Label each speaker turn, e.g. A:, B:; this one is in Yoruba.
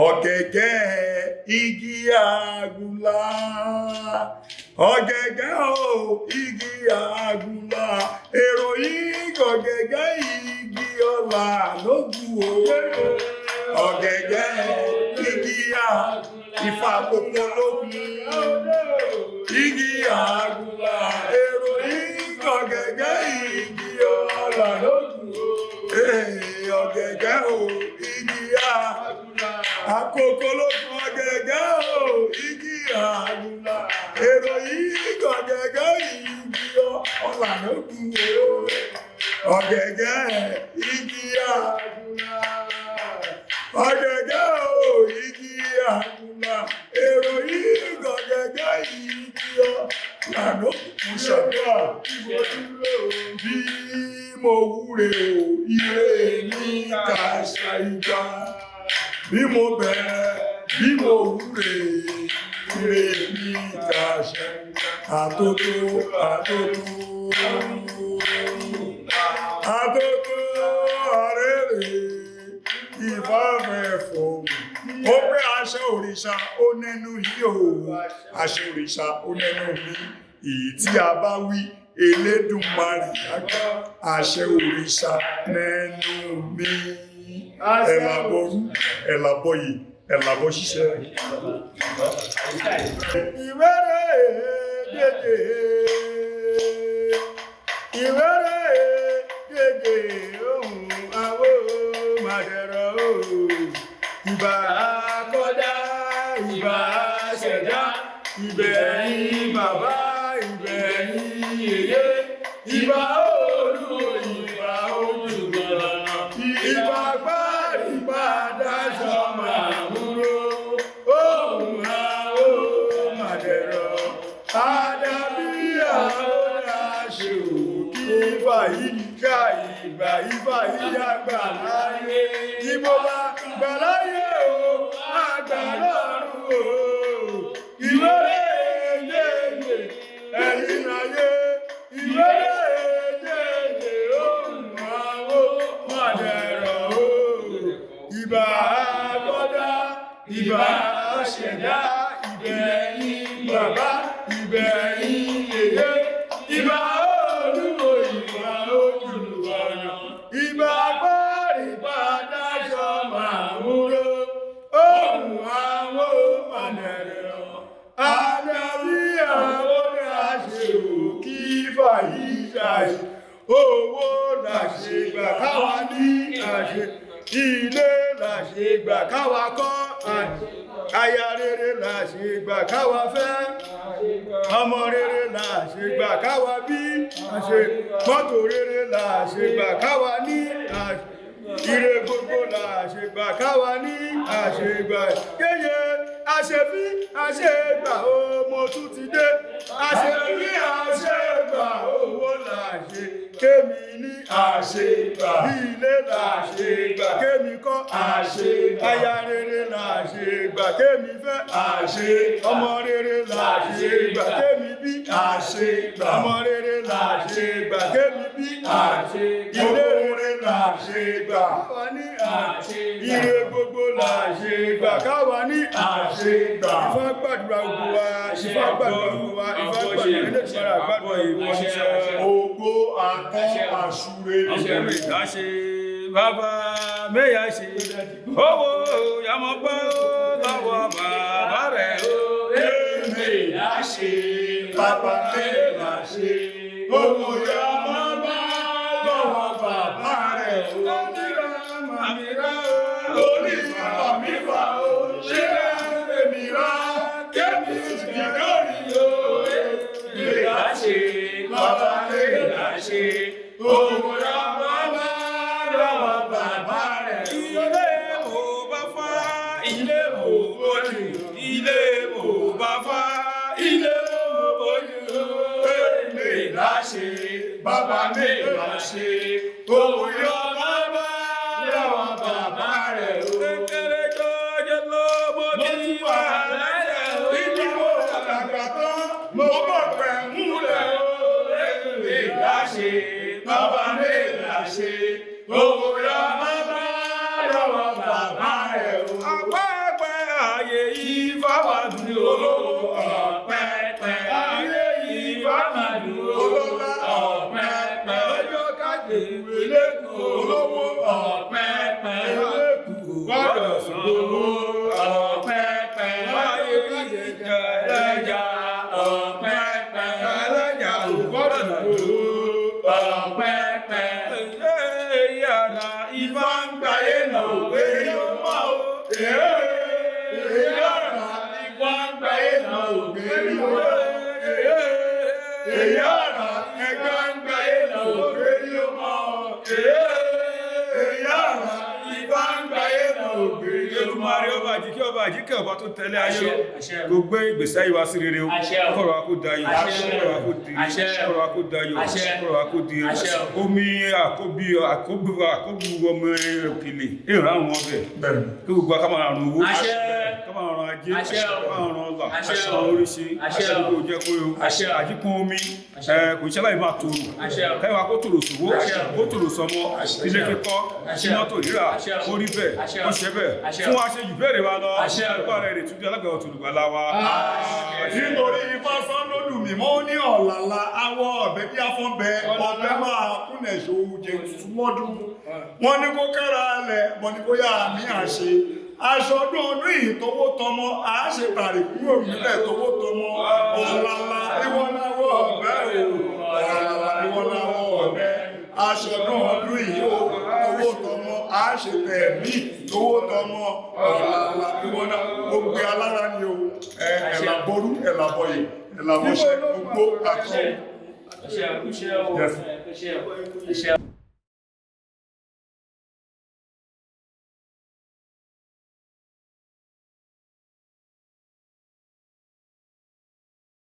A: ọ̀gẹ̀gẹ̀ igi àgùnlá, ọ̀gẹ̀gẹ̀ o igi àgùnlá, èrò yìí ọ̀gẹ̀gẹ̀ igi ọ̀là lógún o. Ọ̀gẹ̀gẹ̀ igi àgùnlá, Ifá kókó lógún, igi àgùnlá, èrò yìí ọ̀gẹ̀gẹ̀ igi ọ̀là lógún o. Ọ̀gẹ̀gẹ̀ o igi àgùnlá, àkókò lógún ọ̀gẹ̀gẹ̀ o igi àgùnlá, èrò yìí ọ̀gẹ̀gẹ̀ igi ọ̀là lógún o. Ọ̀gẹ̀gẹ̀ igi àgùnlá, ọ̀gẹ̀gẹ̀ o igi àgùnlá, èrò yìí ọ̀gẹ̀gẹ̀ igi ọ̀là lógún. Ṣàdúrà bí mo wúre o, ire mi kàṣà ìgbà. Bí mo bẹ̀rẹ̀, bí mo wúre, ire mi kàṣà ìgbà. Àtótó, àtótó, àtótó, àrèrè, Ifá mẹ́fọ̀. Ó pé aṣọ òrìṣà ó nẹ́nu yìí o, aṣọ òrìṣà ó nẹ́nu mi. Èyí tí a bá wí Elédùmarè àgbà, àṣẹ òrìṣà nẹ́nu mi. Ẹ̀làbọ̀rú, ẹ̀làbọ̀yè, ẹ̀làbọ̀ ṣiṣẹ́. Ìwéré gègé, ìwéré gègé, ohun àwọ̀ màdẹ̀rọ̀ o. Ìbà kọ́dá, ìbà ṣẹ̀dá, ìbẹ̀yìn bàbá, ìbẹ̀yìn yèyé, ìbà olú, ìbà ojúbọ̀lá, ìbà gbárí padà sọmọ àmúrò, ohun àwọ̀ màdẹ̀rọ̀, àdàbí àwòrán aṣọ kí Ifá yìí ká ìgbà, Ifá yìí àgbà láyé, tí mo bá gbà láyé o, àgbà lọ́run o. Ìwéré yéyé ẹ̀yìn ayé, ìwéré yéyé ohun àwọ̀ màdẹ̀rọ̀ o. Ìbà àkọ́dá, ìbà ṣẹ̀dá, ìbẹ̀yìn bàbá, ìbẹ̀yìn yèyé, ìbà olúwo, ìbà ojúlùwọ̀nà, ìbà gbárí padà sọmọ àmúrò, ohun àwọ̀ màdẹ̀rọ̀, àdàbí àwòrán aṣọ kí Ifá yìí ṣàì. Owó làṣẹ gbà káwa ní àṣẹ, ilé làṣẹ gbà káwa kọ́ àṣẹ, aya rere làṣẹ gbà káwa fẹ́, ọmọ rere làṣẹ gbà káwa bí àṣẹ, mọ́tò rere làṣẹ gbà káwa ní àṣẹ, ire gbogbo làṣẹ gbà káwa ní àṣẹ gbà. Yéyé àṣẹbí àṣẹgbà o, mo tún ti dé. Àṣẹbí àṣẹgbà owó làṣẹ kémi ní àṣẹgbà, ilé làṣẹgbà kémi kọ́ àṣẹgbà, aya rere làṣẹgbà kémi fẹ́ àṣẹ, ọmọ rere làṣẹgbà kémi bí àṣẹgbà, ọmọ rere làṣẹgbà kémi bí àṣẹgbà, ilé rere làṣẹgbà káwa ní àṣẹgbà, ire gbogbo làṣẹgbà káwa ní àṣẹgbà. Ifá gbàdúrà gbogbo wa, Ifá gbàdúrà gbogbo wa, Ifá gbàdúrà Elédùmarè gbàdúrà ìwọ ṣiṣẹ́. Ògo àtọ́ àṣúre ìṣẹ̀lẹ̀ ìdáṣe, bàbá mẹ́yà ṣe, owó yàmọ́pá lọ́wọ́ bàbá rẹ̀ o. Mẹ́yà ṣe, bàbá mẹ́yà ṣe, owó yàmọ́pá lọ́wọ́ bàbá rẹ̀ o. Màmíra, màmíra, orí màmífà o, ṣé èmìrà kẹ́mi ìdíkọ́rí o. Mẹ́yà ṣe, bàbá mẹ́yà ṣe, owó yàmọ́pá lọ́wọ́ bàbá rẹ̀ o. Ilé mo bá fá, ilé mo bójú, ilé mo bá fá, ilé mo bójú. Mẹ́yà ṣe, bàbá mẹ́yà ṣe, owó yàmọ́pá lọ́wọ́ bàbá rẹ̀ o. Kékeré jọjọ ló mo ti wà lẹ́yẹ̀ o. Ibi mo dàgbà tán, mo bọ̀ pẹ̀ múlẹ̀ o. Mẹ́yà ṣe, bàbá mẹ́yà ṣe, owó yàmọ́pá lọ́wọ́ bàbá rẹ̀ o. eléku olówó ọ̀pẹ́pẹ́ eléku gbọ́dọ̀ sówó ọ̀pẹ́pẹ́ wáyé káyé ẹlẹ́jà ọ̀pẹ́pẹ́ ẹlẹ́jà gbọ́dọ̀ sówó ọ̀pẹ́pẹ́ yàrá Ifá ń gbáyé náà òwe yóò máa ó yàrá Ifá ń gbáyé náà òwe yóò máa yàrá ẹgbẹ́ ń gbáyé náà òwe yóò máa yàrá Ifá ń gbáyé náà òwe yóò máa rí ọba àjíkẹ́ ọba àjíkẹ́ ọba tó tẹ̀lé ayé gbogbo ìgbésẹ̀ ayé wa sí rere o kọ̀rọ̀ wa kó dayọ̀ kọ̀rọ̀ wa kó dire kọ̀rọ̀ wa kó dayọ̀ kọ̀rọ̀ wa kó dire omi àkóbí ọmọ òkèlè ìrìn àwọn ọbẹ̀ kí gbogbo akámọ̀ àrùn owó kámọ̀ àrùn ajé kámọ̀ àrùn ọlà àwọn oríṣi àdúgbò jẹ́ kó yọ àjíkún omi kò ṣe láì máa tòrò káyọ̀ kó tòrò sòwò kó tòrò sọmọ ilé kíkọ́ mọ́tò rírà ó rí bẹ́ẹ̀ ó ṣe bẹ́ẹ̀ fún wa ṣe jù bẹ́ẹ̀rẹ̀ wa lọ nípa rẹ̀ rẹ̀ tún bí alágbà ọ̀tùlùgbàlà wa. Nítorí Ifá sọ́nọ́dù mímọ́ ní ọ̀làlà awọ ọ̀bẹ bí afọ́nbẹ ọ̀bẹ máa kúnlẹ̀ ṣòwò jẹ túmọ́dún. Wọ́n ní kó kára lẹ̀ wọ́n ní kó yá àmì àṣe. Aṣọdún ọdún yìí tówó tọmọ àáṣe tàrí kúrò nílẹ̀ tówó tọmọ ọ̀làlà ìwọ́láwọ̀ ọ̀bẹ ọ̀làlà ìwọ́láwọ̀ ọ̀bẹ. Aṣọdún ọdún yìí owó tọmọ àáṣe tẹ̀mí tówó tọmọ ọ̀làlà ìwọ́lá Ogbe Alara ni o ẹ̀làbọ̀rú ẹ̀làbọ̀yè ẹ̀làbọ̀ṣẹ́ gbogbo àtọ́.